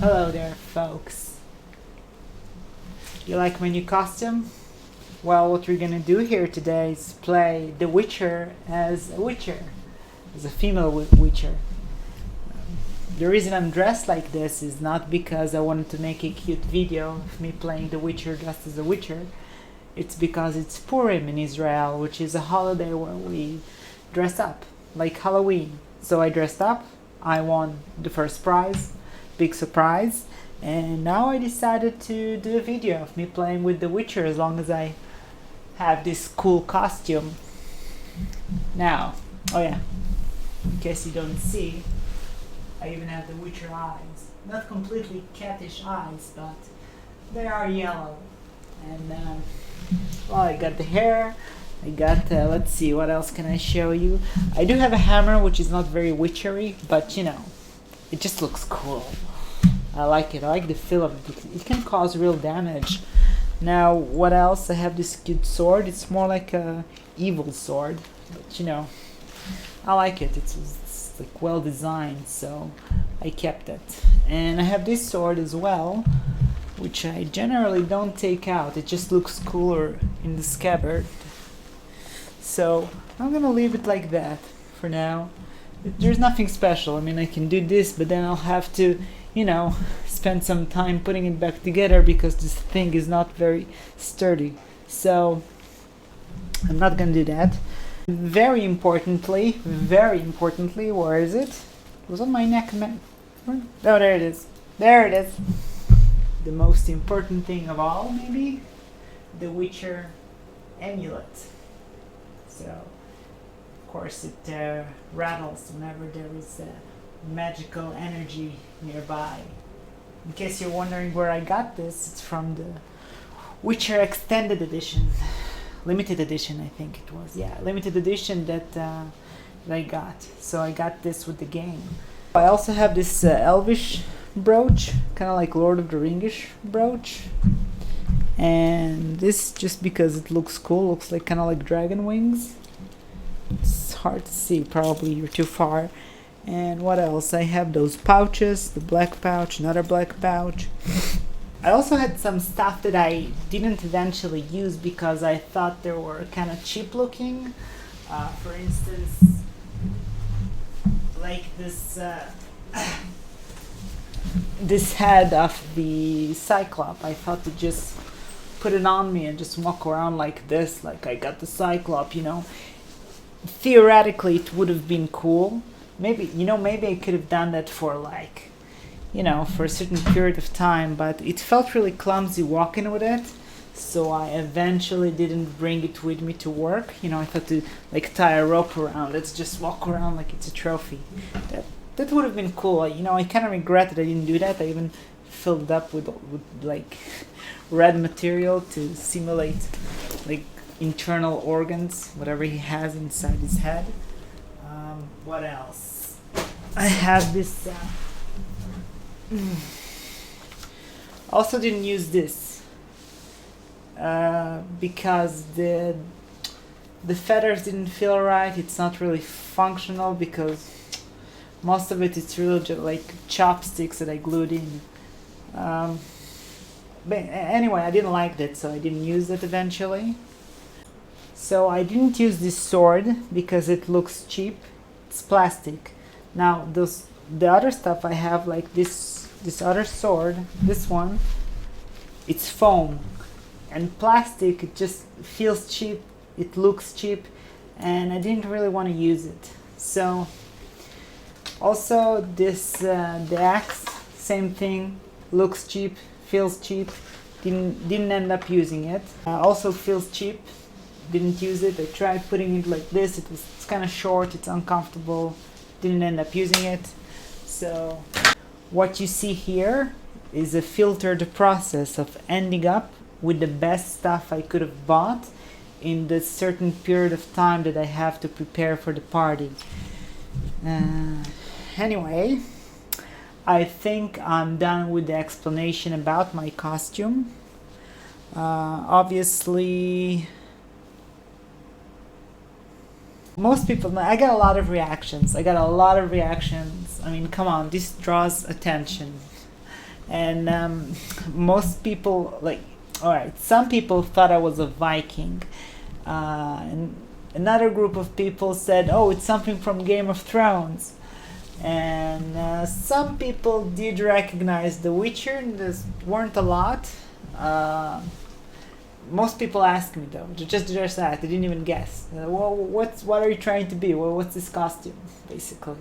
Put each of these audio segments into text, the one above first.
Hello there, folks. You like my new costume? Well, what we're gonna do here today is play The Witcher as a Witcher, as a female Witcher. The reason I'm dressed like this is not because I wanted to make a cute video of me playing The Witcher dressed as a Witcher. It's because it's Purim in Israel, which is a holiday where we dress up, like Halloween. So I dressed up, I won the first prize, big surprise, and now I decided to do a video of me playing with The Witcher as long as I have this cool costume. Now, oh yeah, in case you don't see, I even have the Witcher eyes. Not completely cattish eyes, but they are yellow. And well, I got the hair, I got, let's see, what else can I show you? I do have a hammer, which is not very witchery, but you know, it just looks cool. I like it, I like the feel of it. It can cause real damage. Now, what else? I have this cute sword. It's more like a evil sword, but you know, I like it. It's like well designed, so I kept it. And I have this sword as well, which I generally don't take out. It just looks cooler in the scabbard. So I'm gonna leave it like that for now. There's nothing special. I mean, I can do this, but then I'll have to, you know, spend some time putting it back together because this thing is not very sturdy. So I'm not gonna do that. Very importantly, where is it? It was on my neck. Oh, there it is. There it is. The most important thing of all, maybe, the Witcher amulet. So, of course, it rattles whenever there is magical energy nearby. In case you're wondering where I got this, it's from the Witcher Extended Edition. Limited edition, I think it was. Yeah, limited edition that I got. So I got this with the game. I also have this elvish brooch, kind of like Lord of the Ringish brooch. And this just because it looks cool, looks like kind of like dragon wings. It's hard to see, probably you're too far. And what else? I have those pouches, the black pouch, another black pouch. I also had some stuff that I didn't eventually use because I thought they were kind of cheap looking. For instance, like this this head of the Cyclops. I thought to just put it on me and just walk around like this, like I got the Cyclops, you know. Theoretically, it would have been cool. Maybe, you know, maybe I could have done that for like, you know, for a certain period of time, but it felt really clumsy walking with it, so I eventually didn't bring it with me to work. You know, I thought to like tie a rope around, let's just walk around like it's a trophy. That would have been cool. You know, I kind of regret that I didn't do that. I even filled it up with like red material to simulate like internal organs, whatever he has inside his head. What else? I have this. Also didn't use this because the feathers didn't feel right. It's not really functional because most of it's really just like chopsticks that I glued in. But anyway, I didn't like that, so I didn't use it eventually. So I didn't use this sword because it looks cheap. It's plastic. Now the other stuff I have, like this other sword, this one, it's foam. And plastic, it just feels cheap, it looks cheap, and I didn't really want to use it. So also this the axe, same thing, looks cheap, feels cheap, didn't end up using it. Also feels cheap, didn't use it. I tried putting it like this, it's kind of short, it's uncomfortable, didn't end up using it. So what you see here is a filtered process of ending up with the best stuff I could have bought in the certain period of time that I have to prepare for the party. Anyway, I think I'm done with the explanation about my costume. Obviously, most people, I got a lot of reactions. I mean, come on, this draws attention. And most people, like, alright, some people thought I was a Viking. And another group of people said, oh, it's something from Game of Thrones. And some people did recognize The Witcher, and there weren't a lot. Most people asked me though, just that, they didn't even guess. Well, what are you trying to be? Well, what's this costume, basically?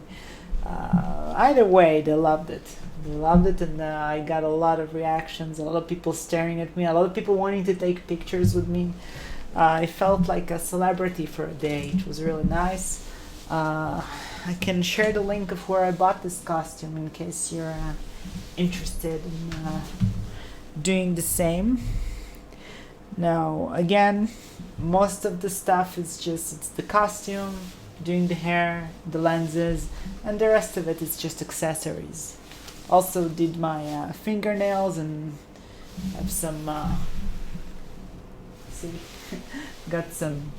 Either way, they loved it. They loved it, and I got a lot of reactions, a lot of people staring at me, a lot of people wanting to take pictures with me. I felt like a celebrity for a day. It was really nice. I can share the link of where I bought this costume in case you're interested in doing the same. Now, again, most of the stuff is just, it's the costume, doing the hair, the lenses, and the rest of it is just accessories. Also did my fingernails and have some, see, got some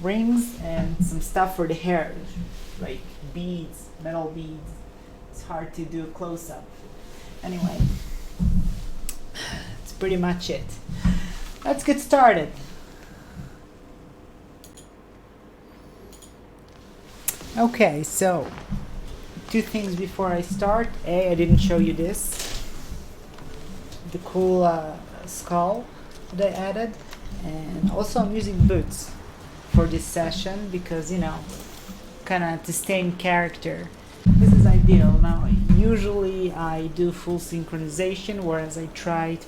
rings and some stuff for the hair, like beads, metal beads. It's hard to do a close-up. Anyway, that's pretty much it. Let's get started. Okay, so two things before I start. I didn't show you this. The cool skull that I added. And also I'm using boots for this session because, you know, kind of to stay in character. This is ideal. Now, usually I do full synchronization, whereas I try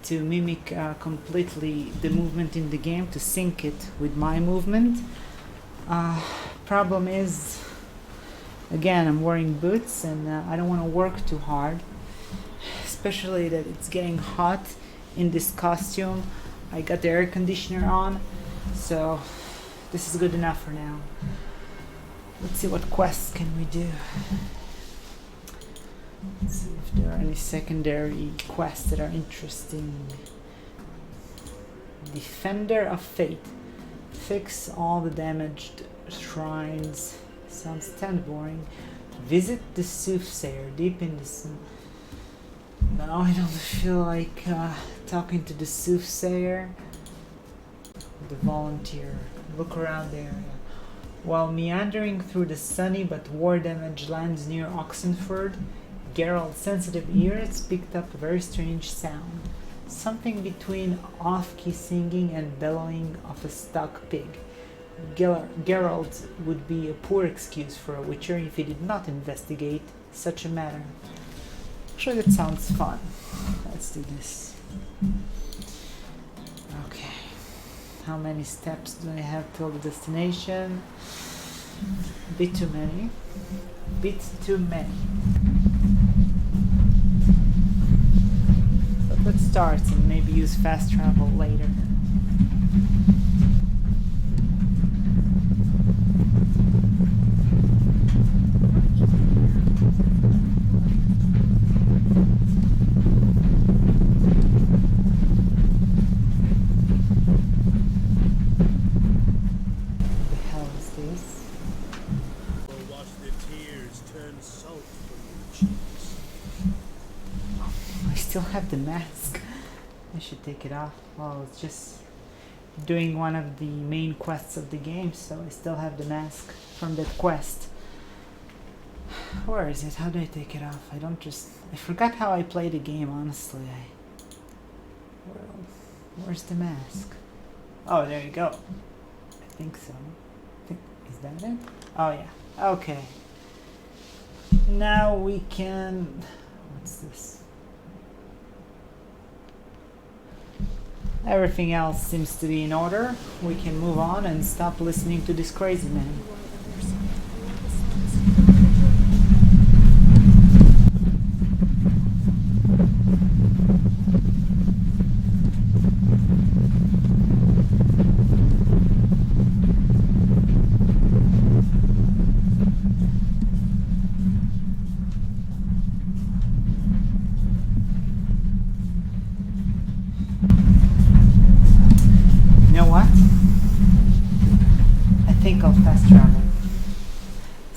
to mimic completely the movement in the game, to sync it with my movement. Problem is, again, I'm wearing boots and I don't want to work too hard, especially that it's getting hot in this costume. I got the air conditioner on, so this is good enough for now. Let's see what quests can we do. Let's see if there are any secondary quests that are interesting. Defender of Fate. Fix all the damaged shrines. Sounds kind of boring. Visit the Soothsayer deep in the sun. No, I don't feel like talking to the Soothsayer. The volunteer. Look around the area. While meandering through the sunny but war-damaged lands near Oxenford, Geralt's sensitive ears picked up a very strange sound. Something between off-key singing and bellowing of a stuck pig. Geralt would be a poor excuse for a witcher if he did not investigate such a matter. Actually, that sounds fun. Let's do this. Okay. How many steps do I have till the destination? Bit too many. Bit too many. But let's start and maybe use fast travel later. Have the mask. I should take it off. Well, it's just doing one of the main quests of the game, so I still have the mask from that quest. Where is it? How do I take it off? I forgot how I play the game, honestly. Where's the mask? Oh, there you go. I think so. Is that it? Oh yeah. Okay. Now we can... What's this? Everything else seems to be in order. We can move on and stop listening to this crazy man.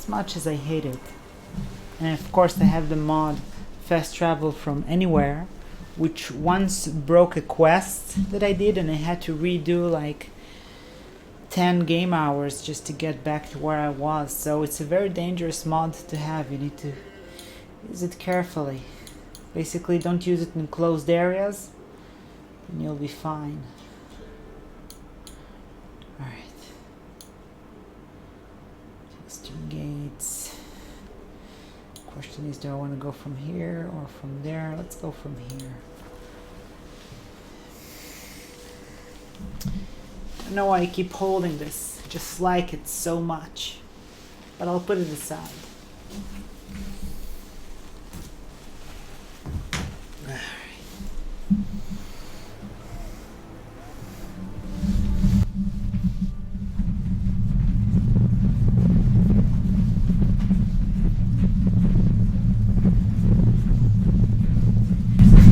Much as I hate it. And of course I have the mod fast travel from anywhere, which once broke a quest that I did, and I had to redo like 10 game hours just to get back to where I was. So it's a very dangerous mod to have. You need to use it carefully. Basically, don't use it in closed areas and you'll be fine. Alright. Texture gates. Question is, do I want to go from here or from there? Let's go from here. I don't know why I keep holding this. I just like it so much. But I'll put it aside.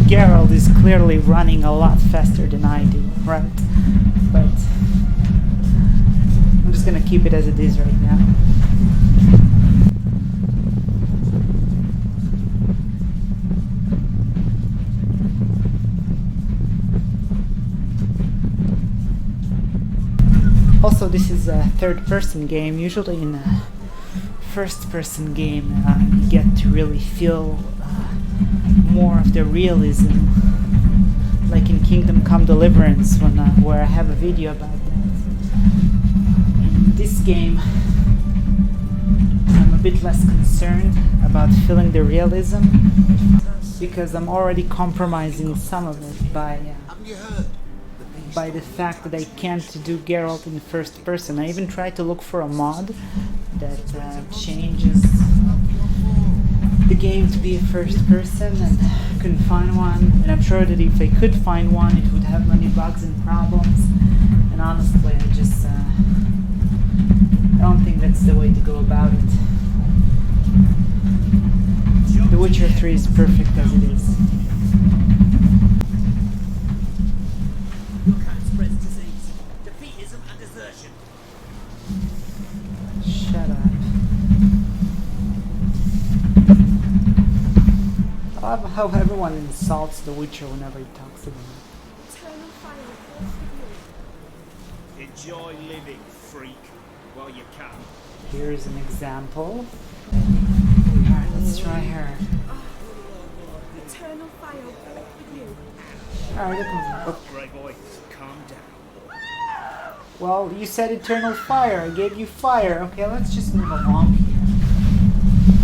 Geralt is clearly running a lot faster than I do, right? But I'm just gonna keep it as it is right now. Also, this is a third-person game. Usually in a first-person game, you get to really feel more of the realism, like in Kingdom Come Deliverance, where I have a video about that. In this game, I'm a bit less concerned about feeling the realism, because I'm already compromising some of it by the fact that I can't do Geralt in first person. I even tried to look for a mod that changes the game to be a first person, and couldn't find one. And I'm sure that if I could find one, it would have many bugs and problems. And honestly, I don't think that's the way to go about it. The Witcher 3 is perfect as it is. Your kind spreads disease, defeatism and desertion. Shut up. I love how everyone insults The Witcher whenever he talks about it. Enjoy living, freak, while you can. Here's an example. Alright, let's try her. Eternal fire walk with you. Alright, Grey boy, calm down. well, you said eternal fire. I gave you fire. Okay, let's just move along here.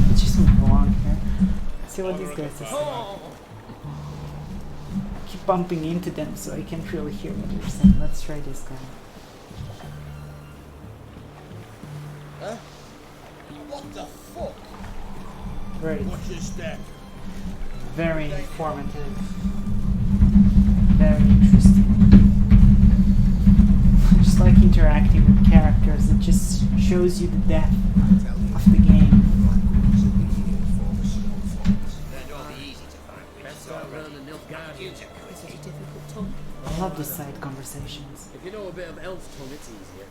Let's just move along here. Let's see what these guys are saying. I keep bumping into them, so I can't really hear what they're saying. Let's try this guy. Huh? What the fuck? Great. Watch your step. Very informative. Very interesting. I just like interacting with characters. It just shows you the depth of the game. I love the side conversations. If you know a bit of elf tongue, it's easier.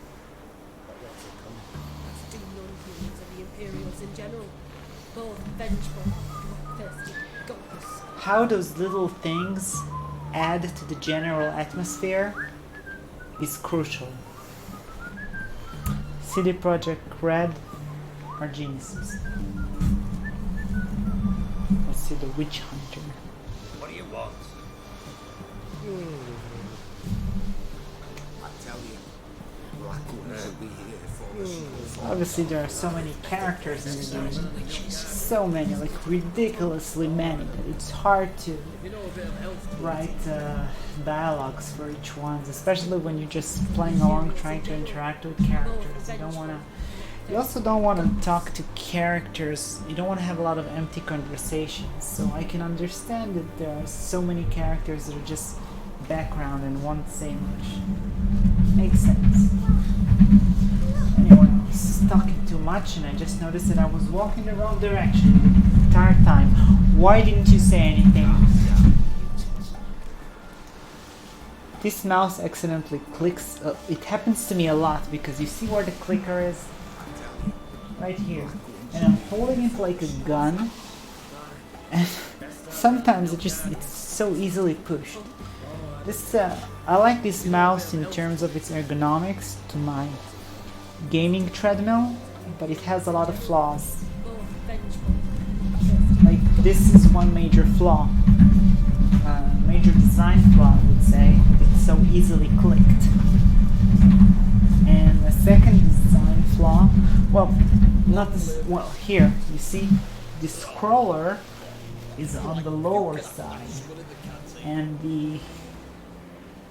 But what's it come? Do non-humans and the Imperials in general. Both vengeful, bloodthirsty, godless. How those little things add to the general atmosphere is crucial. CD Projekt Red are geniuses. Let's see the Witch Hunter. What do you want? I tell you, black ones will be here for us. Obviously there are so many characters in the game. So many, like ridiculously many, that it's hard to If you know a bit of elf tongue, write dialogues for each one, especially when you're just playing along trying to interact with characters. You also don't want to talk to characters. You don't want to have a lot of empty conversations. So I can understand that there are so many characters that are just background and won't say much. Makes sense. Anyway, I was talking too much and I just noticed that I was walking the wrong direction the entire time. Why didn't you say anything? This mouse accidentally clicks. It happens to me a lot because you see where the clicker is? Right here. And I'm holding it like a gun. And sometimes it's so easily pushed. This I like this mouse in terms of its ergonomics to my gaming treadmill, but it has a lot of flaws. Both vengeful. Like this is one major flaw, major design flaw I would say. It's so easily clicked. And the second design flaw, well, not this, well here you see the scroller is on the lower side, and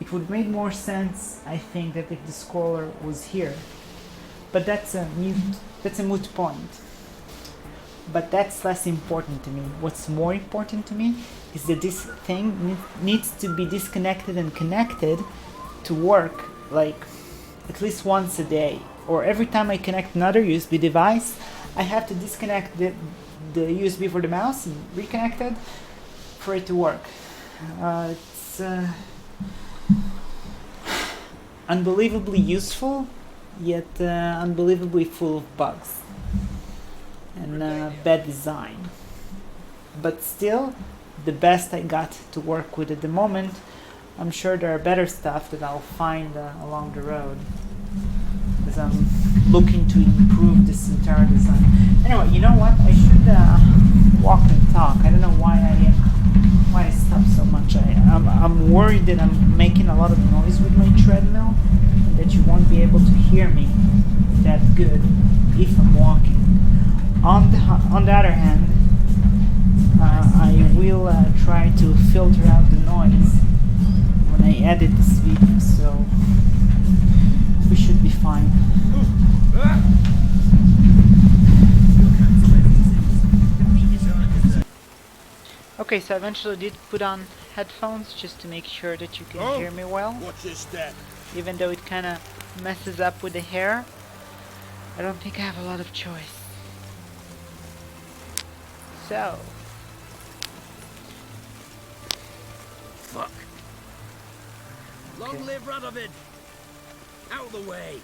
it would make more sense, I think, that if the scroller was here. But that's a moot point. But that's less important to me. What's more important to me is that this thing needs to be disconnected and connected to work, like at least once a day. Or every time I connect another USB device, I have to disconnect the USB for the mouse and reconnect it for it to work. It's unbelievably useful, yet unbelievably full of bugs and bad design. But still, the best I got to work with at the moment. I'm sure there are better stuff that I'll find along the road, because I'm looking to improve this entire design. Anyway, you know what? I should walk and talk. I don't know why I stopped so much. I'm worried that I'm making a lot of noise with my treadmill, and that you won't be able to hear me that good if I'm walking. On the other hand, I will try to filter out the noise when I edit this video, so we should be fine. Okay, so I eventually did put on headphones just to make sure that you can hear me well. Watch your step. Even though it kind of messes up with the hair, I don't think I have a lot of choice. So, Fuck. Long live Radovid! Out of the way!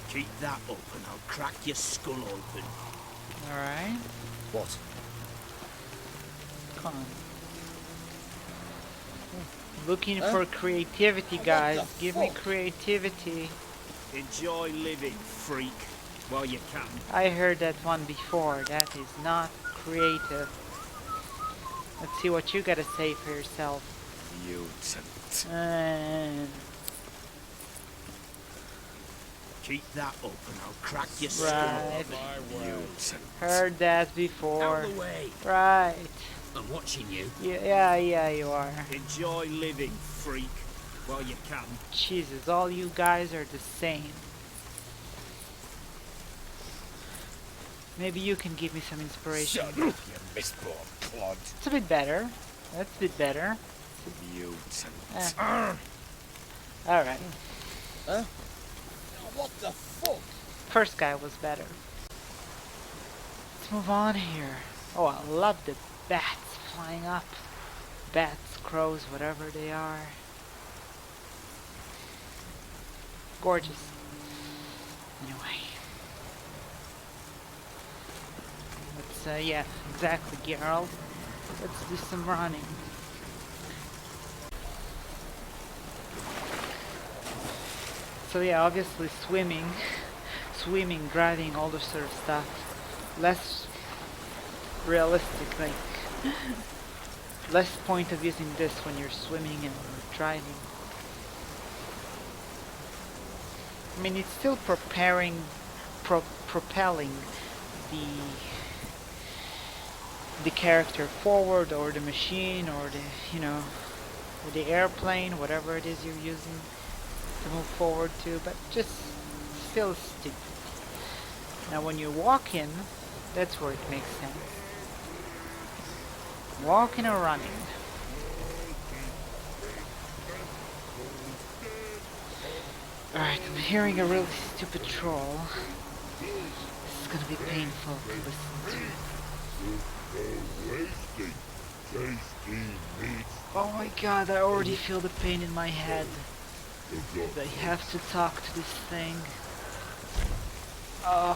Keep that up and I'll crack your skull open. alright, What? come on. Looking for creativity, guys. Give me creativity. Enjoy living, freak, while you can. I heard that one before. That is not creative. Let's see what you gotta say for yourself. Mutant. And Keep that up and I'll crack your skull right, open. Mutant. heard that Out before. of the way! Right. I'm watching you. Yeah, you are. Enjoy living, freak, while you can. Jesus, all you guys are the same. Maybe you can give me some inspiration. Shut up, you misborn clod. It's a bit better. That's a bit better. Mutant. Alright. Huh? What the fuck? First guy was better. Let's move on here. Oh, I love the bats flying up. Bats, crows, whatever they are. Gorgeous. Anyway. Let's, yeah, exactly, Geralt. Let's do some running. So yeah, obviously swimming, driving, all this sort of stuff. Less realistic, like less point of using this when you're swimming and driving. I mean, it's still propelling the character forward, or the machine, or or the airplane, whatever it is you're using to move forward to, but just still stupid. Now when you walk in, that's where it makes sense. Walking or running. Alright, I'm hearing a really stupid troll. This is gonna be painful to listen to. Oh my god, I already feel the pain in my head. I have to talk to this thing. Oh,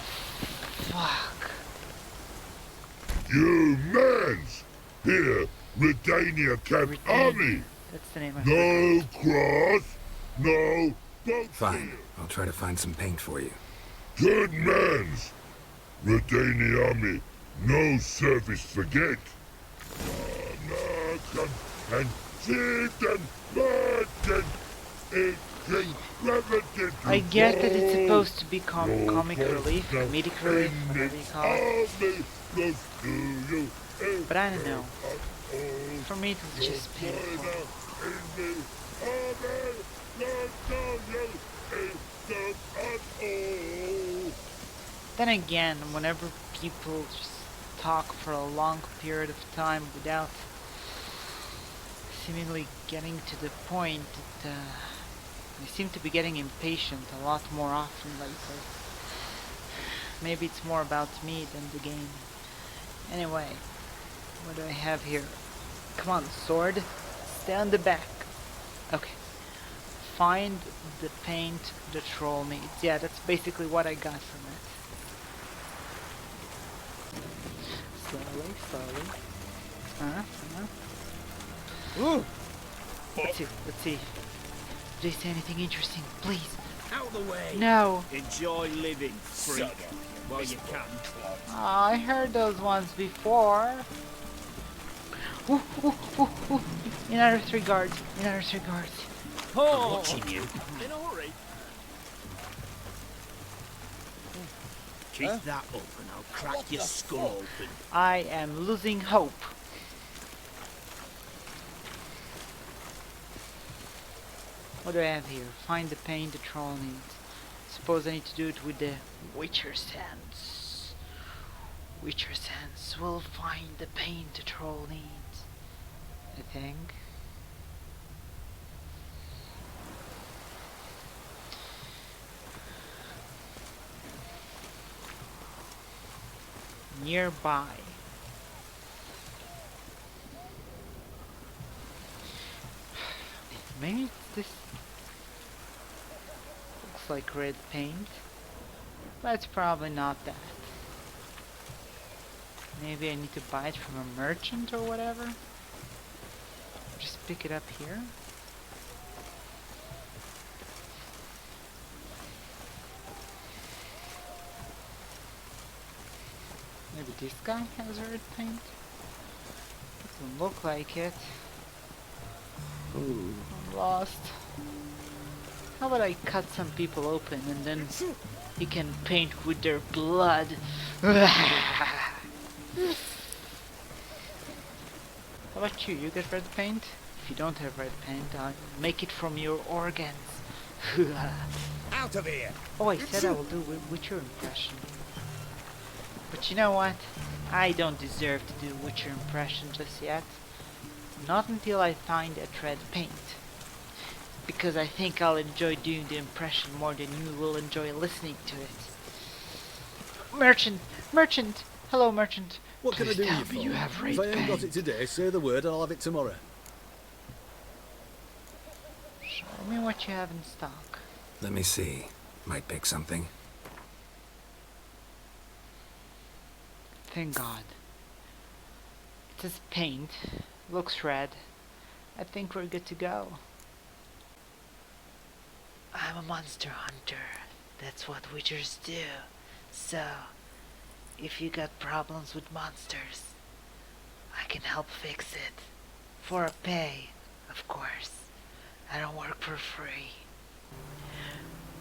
fuck. You mans! Here, Redania Camp Army! That's the name of No cross, no boat. Fine. I'll try to find some paint for you. Good mans! Redania Army, no service forget. Come and see them burden. I get that it's supposed to be comic relief, comedic relief, whatever you call it. But I don't know. For me it was just painful. Then again, whenever people just talk for a long period of time without seemingly getting to the point, they seem to be getting impatient a lot more often lately. Maybe it's more about me than the game. Anyway, what do I have here? Come on, sword. Stay on the back. Okay. Find the paint the troll needs. Yeah, that's basically what I got from it. Slowly, slowly. Ooh. Let's see. Did they say anything interesting? Please. Out of the way. No. Enjoy living, freak. While you can. I heard those ones before. Ooh, ooh, ooh, ooh. Another 3 guards. Another 3 guards. I'm watching you. In a hurry. Keep that up and I'll crack your skull open. I am losing hope. What do I have here? Find the paint the troll needs. Suppose I need to do it with the Witcher sense. Witcher sense will find the paint the troll needs, I think. Nearby. Maybe this looks like red paint, but it's probably not that. Maybe I need to buy it from a merchant or whatever. Just pick it up here. Maybe this guy has red paint? Doesn't look like it. I'm lost. How about I cut some people open and then he can paint with their blood? How about you? You get red paint? If you don't have red paint, I'll make it from your organs. Out of here! Oh, I said I will do Witcher impression. But you know what? I don't deserve to do Witcher impression just yet. Not until I find a tread paint. Because I think I'll enjoy doing the impression more than you will enjoy listening to it. Merchant! Merchant! Hello, merchant. What can I Please do tell you me for? you have red If I ain't paint. got it today, say the word and I'll have it tomorrow. Show me what you have in stock. Let me see. Might pick something. Thank God. It says paint. Looks red. I think we're good to go. I'm a monster hunter. That's what witchers do. So, if you got problems with monsters, I can help fix it. For a pay, of course. I don't work for free.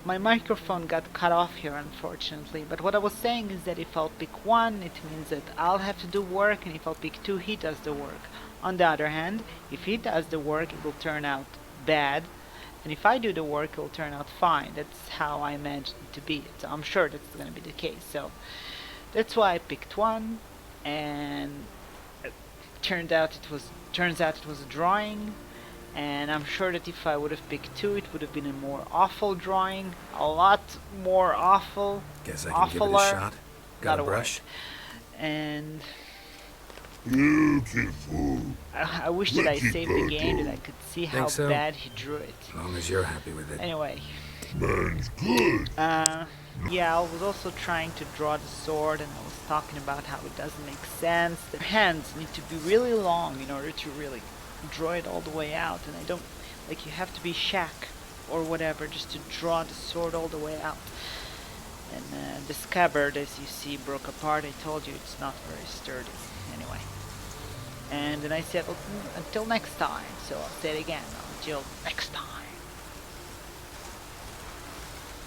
My microphone got cut off here, unfortunately, but what I was saying is that if I'll pick one, it means that I'll have to do work, and if I'll pick two, he does the work. On the other hand, if he does the work, it will turn out bad, and if I do the work, it will turn out fine. That's how I imagine it to be. So I'm sure that's going to be the case. So that's why I picked one, and it turns out it was a drawing. And I'm sure that if I would have picked two, it would have been a more awful drawing. A lot more awful. Guess I can give it a shot. Got a brush? And Beautiful. I wish that I saved the game, that I could see how Think so? bad he drew it. As long as you're happy with it. Anyway, Man's good. Yeah, I was also trying to draw the sword, and I was talking about how it doesn't make sense. The hands need to be really long in order to really draw it all the way out, and I don't, like, you have to be Shaq or whatever just to draw the sword all the way out. And the scabbard, as you see, broke apart. I told you it's not very sturdy. Anyway. And then I said, well, until next time. So I'll say it again. Until next time.